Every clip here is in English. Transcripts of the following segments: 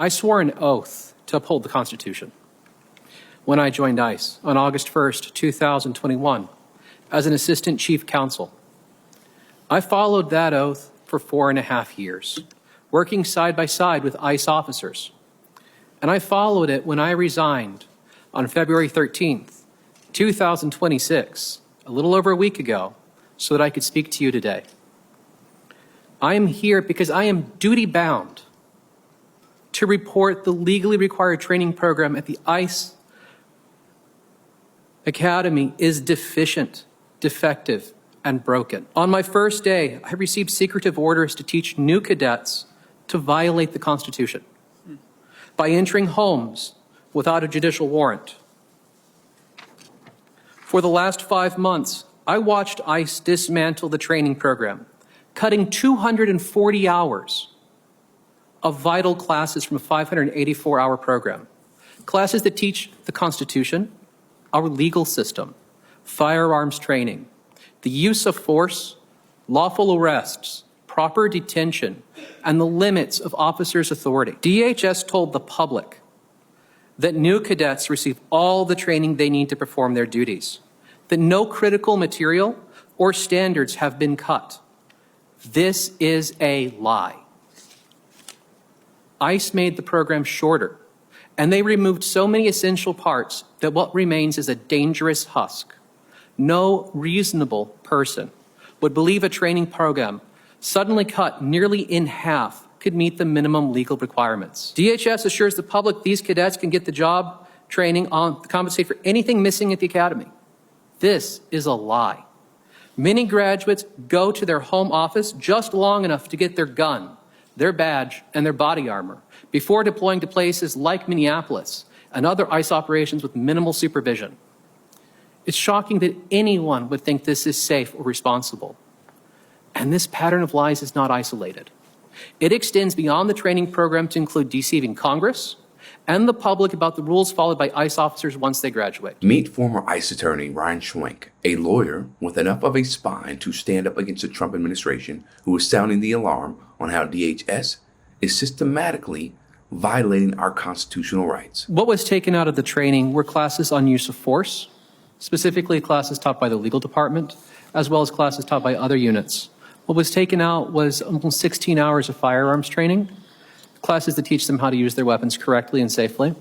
I swore an oath to uphold the Constitution when I joined ICE on August 1st, 2021, as an assistant chief counsel. I followed that oath for 4.5 years, working side by side with ICE officers. And I followed it when I resigned on February 13th, 2026, a little over a week ago, so that I could speak to you today. I am here because I am duty-bound to report the legally required training program at the ICE Academy is deficient, defective, and broken. On my first day, I received secretive orders to teach new cadets to violate the Constitution by entering homes without a judicial warrant. For the last 5 months, I watched ICE dismantle the training program, cutting 240 hours of vital classes from a 584-hour program. Classes that teach the Constitution, our legal system, firearms training, the use of force, lawful arrests, proper detention, and the limits of officers' authority. DHS told the public that new cadets receive all the training they need to perform their duties, that no critical material or standards have been cut. This is a lie. ICE made the program shorter, and they removed so many essential parts that what remains is a dangerous husk. No reasonable person would believe a training program suddenly cut nearly in half could meet the minimum legal requirements. DHS assures the public these cadets can get the job training on compensate for anything missing at the academy. This is a lie. Many graduates go to their home office just long enough to get their gun, their badge, and their body armor before deploying to places like Minneapolis and other ICE operations with minimal supervision. It's shocking that anyone would think this is safe or responsible. And this pattern of lies is not isolated. It extends beyond the training program to include deceiving Congress and the public about the rules followed by ICE officers once they graduate. Meet former ICE attorney Ryan Schwank, a lawyer with enough of a spine to stand up against the Trump administration, who is sounding the alarm on how DHS is systematically violating our constitutional rights. What was taken out of the training were classes on use of force, specifically classes taught by the legal department, as well as classes taught by other units. What was taken out was almost 16 hours of firearms training, classes that teach them how to use their weapons correctly and safely.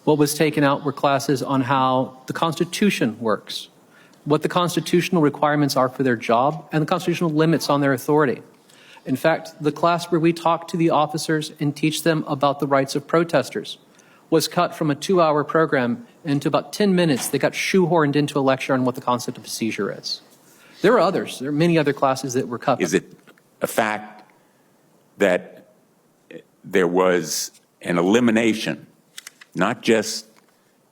What was taken out were classes on how the Constitution works, what the constitutional requirements are for their job, and the constitutional limits on their authority. In fact, the class where we talk to the officers and teach them about the rights of protesters was cut from a 2-hour program into about 10 minutes. They got shoehorned into a lecture on what the concept of a seizure is. There are others. There are many other classes that were cut. Is it a fact that there was an elimination, not just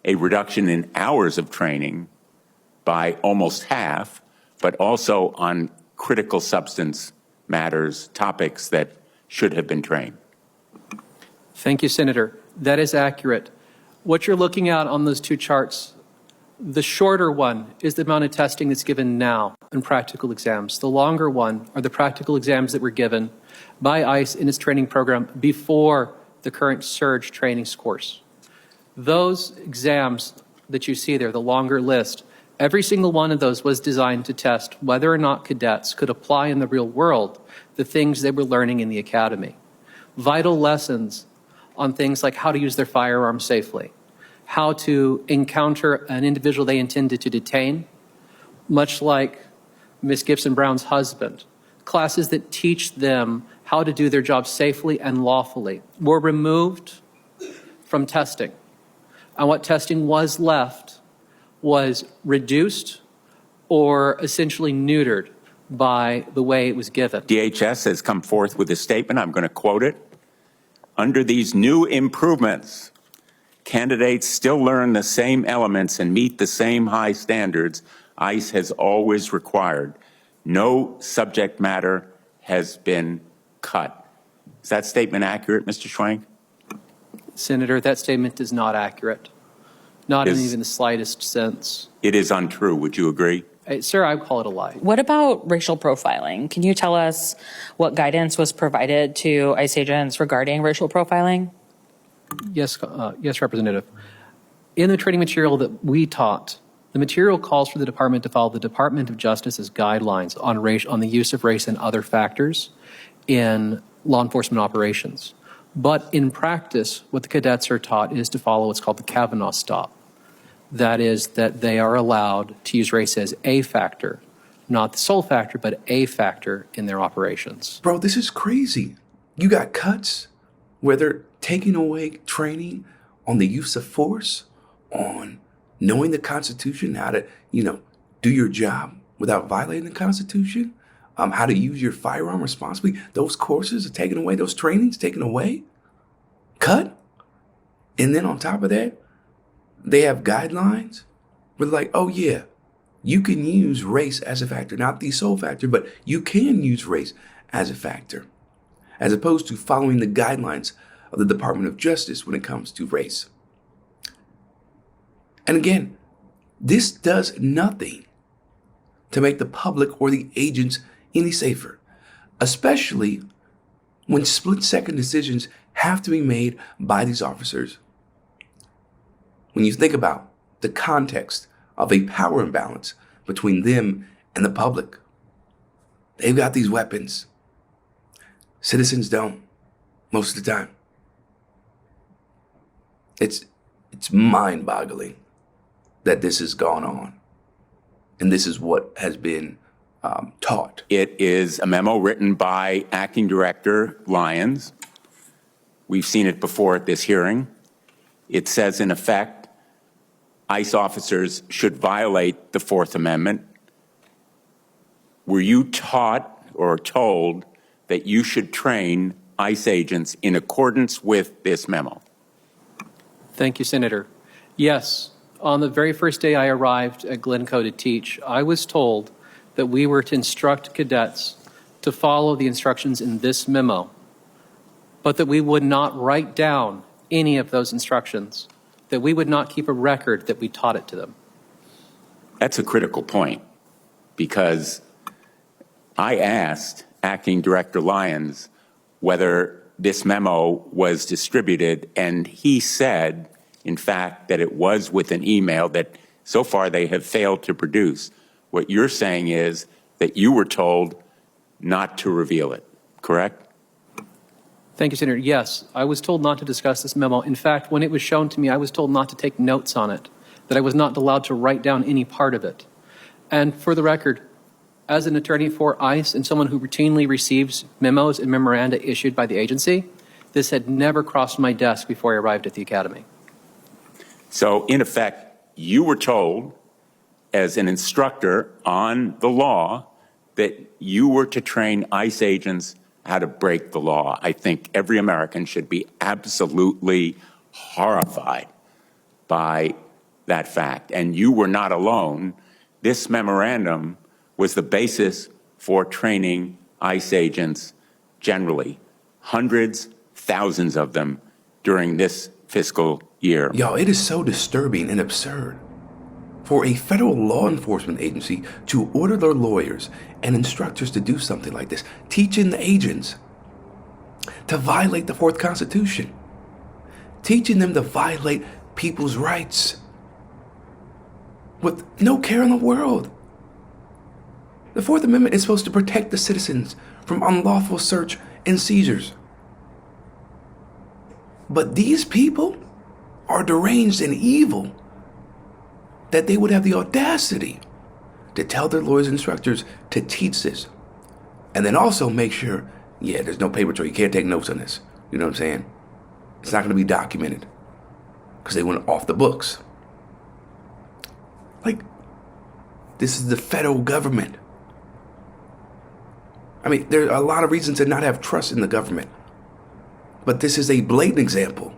a reduction in hours of training by almost half, but also on critical substance matters, topics that should have been trained? Thank you, Senator. That is accurate. What you're looking at on those two charts, the shorter one is the amount of testing that's given now in practical exams. The longer one are the practical exams that were given by ICE in its training program before the current surge training course. Those exams that you see there, the longer list, every single one of those was designed to test whether or not cadets could apply in the real world the things they were learning in the academy. Vital lessons on things like how to use their firearms safely, how to encounter an individual they intended to detain, much like Ms. Gibson Brown's husband. Classes that teach them how to do their job safely and lawfully were removed from testing. And what testing was left was reduced or essentially neutered by the way it was given. DHS has come forth with a statement. I'm going to quote it. Under these new improvements, candidates still learn the same elements and meet the same high standards ICE has always required. No subject matter has been cut. Is that statement accurate, Mr. Schwank? Senator, that statement is not accurate. Not in even the slightest sense. It is untrue. Would you agree? Sir, I would call it a lie. What about racial profiling? Can you tell us what guidance was provided to ICE agents regarding racial profiling? Yes, Representative. In the training material that we taught, the material calls for the department to follow the Department of Justice's guidelines on the use of race and other factors in law enforcement operations. But in practice, what the cadets are taught is to follow what's called the Kavanaugh stop. That is that they are allowed to use race as a factor, not the sole factor, but a factor in their operations. Bro, this is crazy. You got cuts where they're taking away training on the use of force, on knowing the Constitution, how to, do your job without violating the Constitution, how to use your firearm responsibly. Those courses are taken away, those trainings taken away, cut. And then on top of that, they have guidelines where they're like, oh yeah, you can use race as a factor, not the sole factor, but you can use race as a factor, as opposed to following the guidelines of the Department of Justice when it comes to race. And again, this does nothing to make the public or the agents any safer, especially when split-second decisions have to be made by these officers. When you think about the context of a power imbalance between them and the public, they've got these weapons. Citizens don't, most of the time. It's mind-boggling that this has gone on. And this is what has been taught. It is a memo written by Acting Director Lyons. We've seen it before at this hearing. It says, in effect, ICE officers should violate the Fourth Amendment. Were you taught or told that you should train ICE agents in accordance with this memo? Thank you, Senator. Yes, on the very first day I arrived at Glencoe to teach, I was told that we were to instruct cadets to follow the instructions in this memo, but that we would not write down any of those instructions, that we would not keep a record that we taught it to them. That's a critical point, because I asked Acting Director Lyons whether this memo was distributed, and he said, in fact, that it was with an email that so far they have failed to produce. What you're saying is that you were told not to reveal it, correct? Thank you, Senator. Yes, I was told not to discuss this memo. In fact, when it was shown to me, I was told not to take notes on it, that I was not allowed to write down any part of it. And for the record, as an attorney for ICE and someone who routinely receives memos and memoranda issued by the agency, this had never crossed my desk before I arrived at the Academy. So, in effect, you were told as an instructor on the law that you were to train ICE agents how to break the law. I think every American should be absolutely horrified by that fact. And you were not alone. This memorandum was the basis for training ICE agents generally, hundreds, thousands of them during this fiscal year. Y'all, it is so disturbing and absurd for a federal law enforcement agency to order their lawyers and instructors to do something like this, teaching the agents to violate the Fourth Constitution, teaching them to violate people's rights with no care in the world. The Fourth Amendment is supposed to protect the citizens from unlawful search and seizures. But these people are deranged and evil that they would have the audacity to tell their lawyers and instructors to teach this. And then also make sure, there's no paper trail. You can't take notes on this. You know what I'm saying? It's not going to be documented because they went off the books. Like, this is the federal government. I mean, there are a lot of reasons to not have trust in the government. But this is a blatant example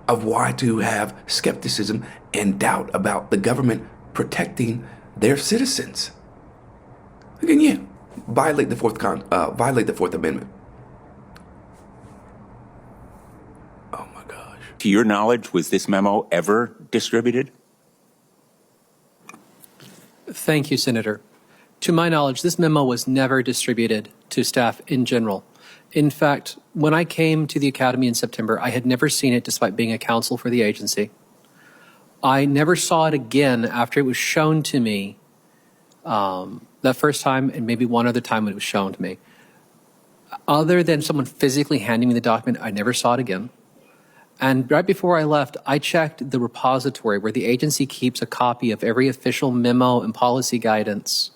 of why to have skepticism and doubt about the government protecting their citizens. Again, violate the Fourth Amendment. Oh my gosh. To your knowledge, was this memo ever distributed? Thank you, Senator. To my knowledge, this memo was never distributed to staff in general. In fact, when I came to the Academy in September, I had never seen it despite being a counsel for the agency. I never saw it again after it was shown to me that first time and maybe one other time when it was shown to me. Other than someone physically handing me the document, I never saw it again. And right before I left, I checked the repository where the agency keeps a copy of every official memo and policy guidance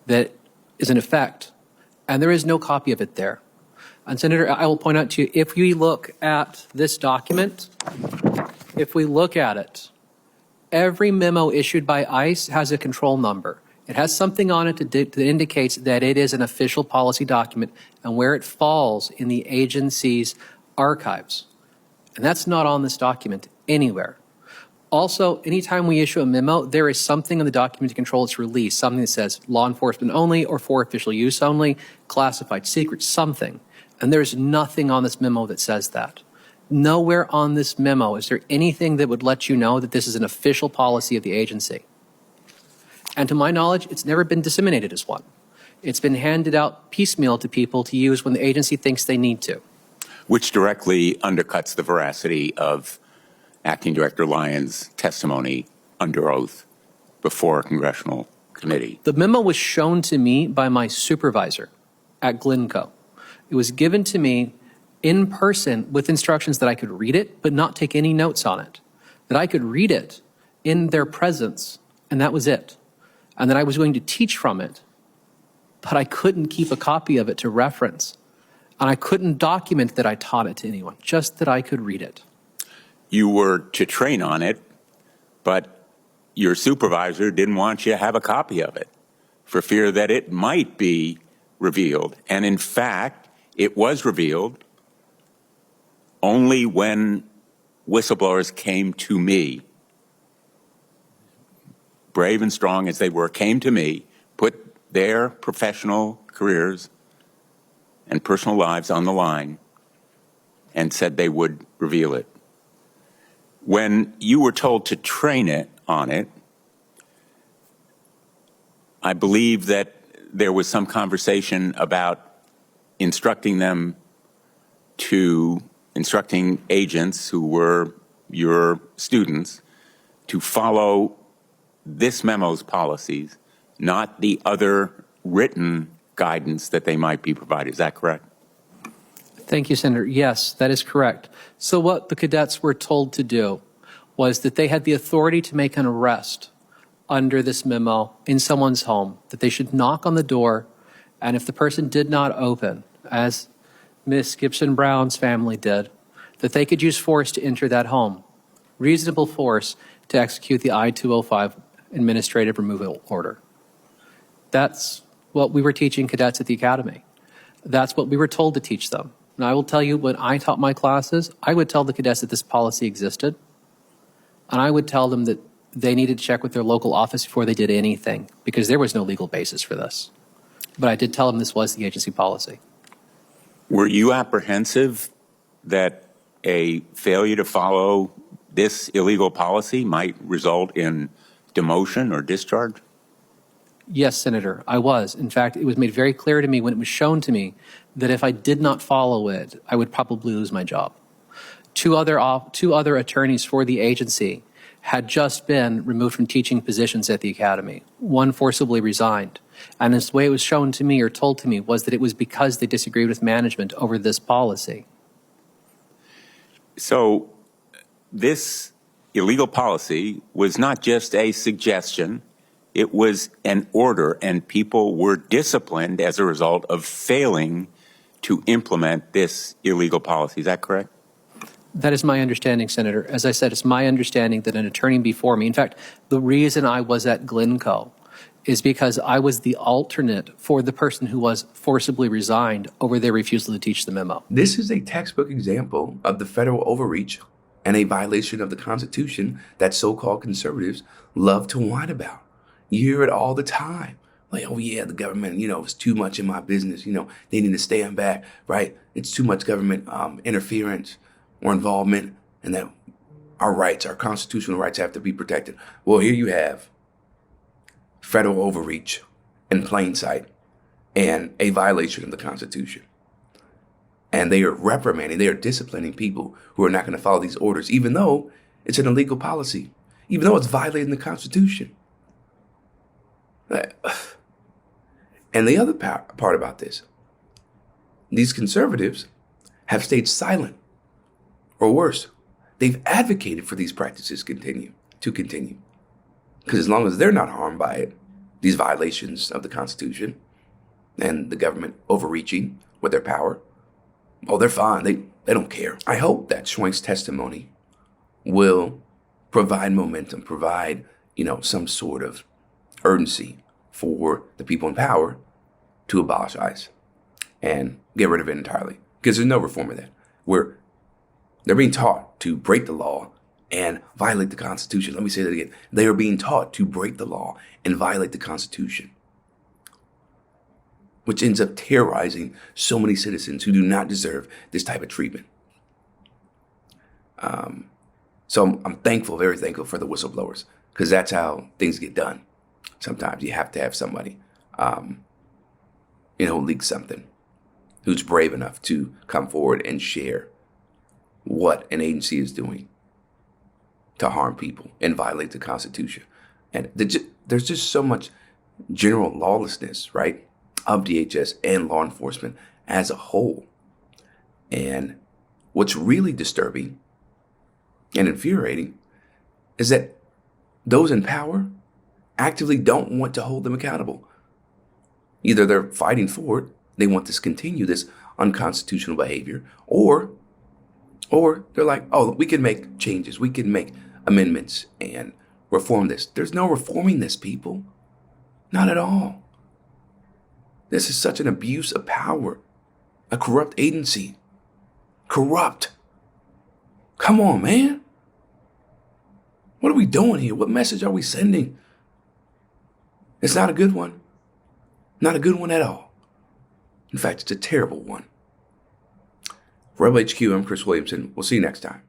that is in effect, and there is no copy of it there. And Senator, I will point out to you, if we look at this document, if we look at it, every memo issued by ICE has a control number. It has something on it that indicates that it is an official policy document and where it falls in the agency's archives. And that's not on this document anywhere. Also, anytime we issue a memo, there is something in the document to control its release, something that says law enforcement only or for official use only, classified, secret, something. And there's nothing on this memo that says that. Nowhere on this memo is there anything that would let you know that this is an official policy of the agency. And to my knowledge, it's never been disseminated as one. It's been handed out piecemeal to people to use when the agency thinks they need to. Which directly undercuts the veracity of Acting Director Lyon's testimony under oath before a congressional committee. The memo was shown to me by my supervisor at Glencoe. It was given to me in person with instructions that I could read it, but not take any notes on it. That I could read it in their presence, and that was it. And that I was going to teach from it, but I couldn't keep a copy of it to reference. And I couldn't document that I taught it to anyone, just that I could read it. You were to train on it, but your supervisor didn't want you to have a copy of it for fear that it might be revealed. And in fact, it was revealed only when whistleblowers came to me, brave and strong as they were, came to me, put their professional careers and personal lives on the line, and said they would reveal it. When you were told to train it on it, I believe that there was some conversation about instructing agents who were your students to follow this memo's policies, not the other written guidance that they might be provided. Is that correct? Thank you, Senator. Yes, that is correct. So what the cadets were told to do was that they had the authority to make an arrest under this memo in someone's home, that they should knock on the door, and if the person did not open, as Miss Gibson Brown's family did, that they could use force to enter that home, reasonable force to execute the I-205 administrative removal order. That's what we were teaching cadets at the Academy. That's what we were told to teach them. And I will tell you, when I taught my classes, I would tell the cadets that this policy existed, and I would tell them that they needed to check with their local office before they did anything, because there was no legal basis for this. But I did tell them this was the agency policy. Were you apprehensive that a failure to follow this illegal policy might result in demotion or discharge? Yes, Senator, I was. In fact, it was made very clear to me when it was shown to me that if I did not follow it, I would probably lose my job. Two other attorneys for the agency had just been removed from teaching positions at the Academy. One forcibly resigned. And the way it was shown to me or told to me was that it was because they disagreed with management over this policy. So this illegal policy was not just a suggestion, it was an order, and people were disciplined as a result of failing to implement this illegal policy. Is that correct? That is my understanding, Senator. As I said, it's my understanding that an attorney before me, in fact, the reason I was at Glencoe is because I was the alternate for the person who was forcibly resigned over their refusal to teach the memo. This is a textbook example of the federal overreach and a violation of the Constitution that so-called conservatives love to whine about. You hear it all the time. Like, oh yeah, the government, it's too much in my business. They need to stand back, right? It's too much government interference or involvement, and that our rights, our constitutional rights have to be protected. Well, here you have federal overreach in plain sight and a violation of the Constitution. And they are reprimanding, they are disciplining people who are not going to follow these orders, even though it's an illegal policy, even though it's violating the Constitution. And the other part about this, these conservatives have stayed silent, or worse, they've advocated for these practices to continue. Because as long as they're not harmed by it, these violations of the Constitution and the government overreaching with their power, oh, they're fine. They don't care. I hope that Schwank's testimony will provide momentum, provide, some sort of urgency for the people in power to abolish ICE and get rid of it entirely. Because there's no reform in that. Where they're being taught to break the law and violate the Constitution. Let me say that again. They are being taught to break the law and violate the Constitution, which ends up terrorizing so many citizens who do not deserve this type of treatment. So I'm thankful, very thankful for the whistleblowers, because that's how things get done. Sometimes you have to have somebody, leak something, who's brave enough to come forward and share what an agency is doing to harm people and violate the Constitution. And there's just so much general lawlessness, right, of DHS and law enforcement as a whole. And what's really disturbing and infuriating is that those in power actively don't want to hold them accountable. Either they're fighting for it, they want to continue this unconstitutional behavior, or they're like, oh, we can make changes, we can make amendments and reform this. There's no reforming this, people. Not at all. This is such an abuse of power. A corrupt agency. Corrupt. Come on, man. What are we doing here? What message are we sending? It's not a good one. Not a good one at all. In fact, it's a terrible one. For Rebel HQ, I'm Chris Williamson. We'll see you next time.